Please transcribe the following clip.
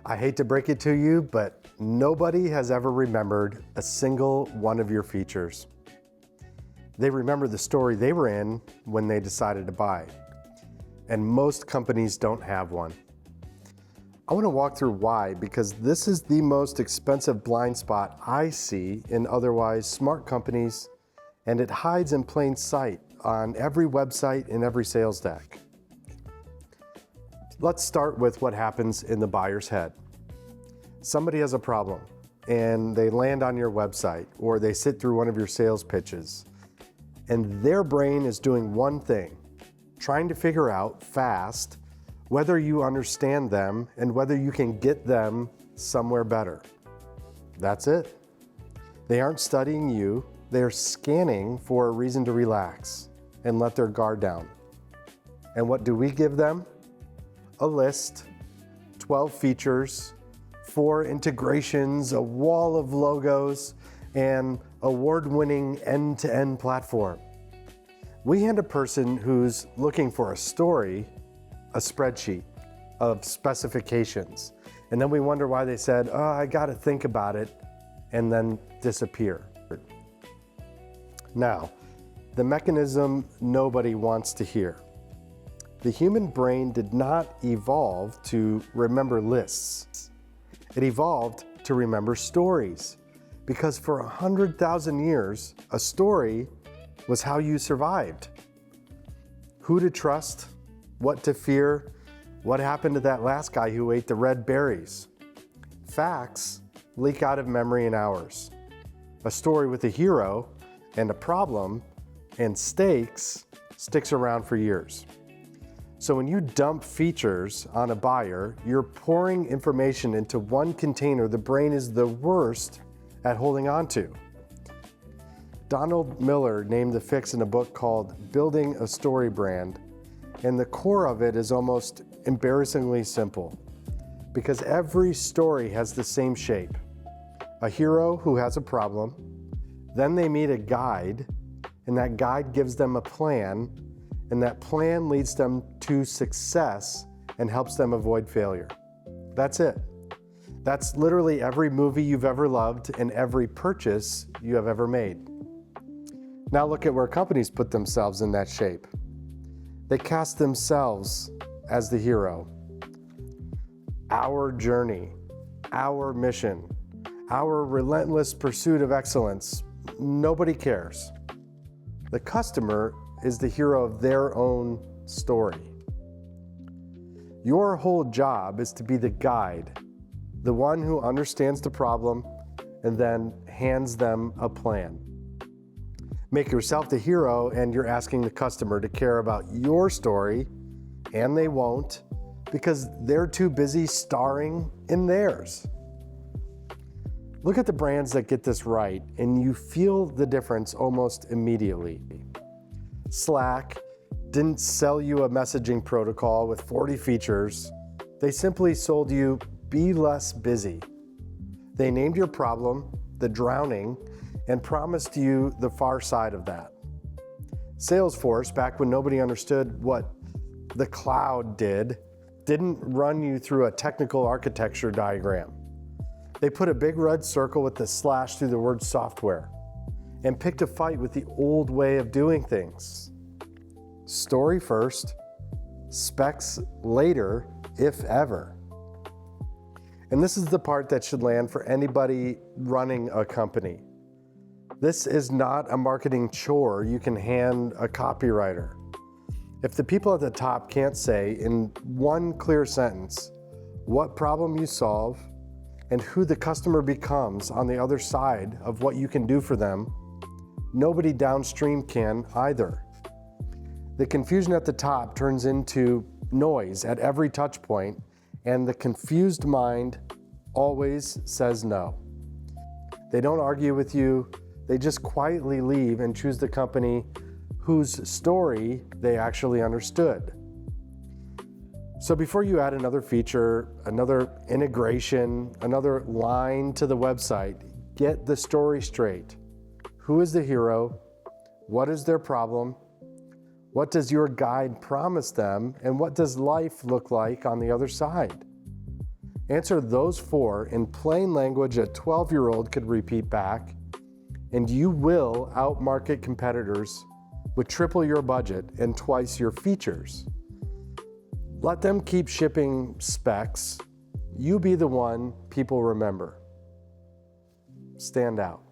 I hate to break it to you, but nobody has ever remembered a single one of your features. They remember the story they were in when they decided to buy. And most companies don't have one. I want to walk through why, because this is the most expensive blind spot I see in otherwise smart companies, and it hides in plain sight on every website and every sales deck. Let's start with what happens in the buyer's head. Somebody has a problem and they land on your website or they sit through one of your sales pitches, and their brain is doing one thing, trying to figure out fast whether you understand them and whether you can get them somewhere better. That's it. They aren't studying you, they're scanning for a reason to relax and let their guard down. And what do we give them? A list, 12 features, 4 integrations, a wall of logos, and award-winning end-to-end platform. We hand a person who's looking for a story a spreadsheet of specifications, and then we wonder why they said, "Oh, I got to think about it," and then disappear. Now, the mechanism nobody wants to hear. The human brain did not evolve to remember lists. It evolved to remember stories, because for 100,000 years, a story was how you survived. Who to trust, what to fear, what happened to that last guy who ate the red berries. Facts leak out of memory in hours. A story with a hero and a problem and stakes sticks around for years. So when you dump features on a buyer, you're pouring information into one container the brain is the worst at holding on to. Donald Miller named the fix in a book called Building a StoryBrand, and the core of it is almost embarrassingly simple, because every story has the same shape. A hero who has a problem, then they meet a guide, and that guide gives them a plan, and that plan leads them to success and helps them avoid failure. That's it. That's literally every movie you've ever loved and every purchase you have ever made. Now look at where companies put themselves in that shape. They cast themselves as the hero. Our journey, our mission, our relentless pursuit of excellence, nobody cares. The customer is the hero of their own story. Your whole job is to be the guide, the one who understands the problem and then hands them a plan. Make yourself the hero and you're asking the customer to care about your story, and they won't, because they're too busy starring in theirs. Look at the brands that get this right and you feel the difference almost immediately. Slack didn't sell you a messaging protocol with 40 features. They simply sold you be less busy. They named your problem the drowning and promised you the far side of that. Salesforce, back when nobody understood what the cloud did, didn't run you through a technical architecture diagram. They put a big red circle with the slash through the word software and picked a fight with the old way of doing things. Story first, specs later, if ever. And this is the part that should land for anybody running a company. This is not a marketing chore you can hand a copywriter. If the people at the top can't say in one clear sentence what problem you solve and who the customer becomes on the other side of what you can do for them, nobody downstream can either. The confusion at the top turns into noise at every touch point, and the confused mind always says no. They don't argue with you, they just quietly leave and choose the company whose story they actually understood. So before you add another feature, another integration, another line to the website, get the story straight. Who is the hero? What is their problem? What does your guide promise them? And what does life look like on the other side? Answer those 4 in plain language a 12-year-old could repeat back, and you will outmarket competitors with triple your budget and twice your features. Let them keep shipping specs. You be the one people remember. Stand out.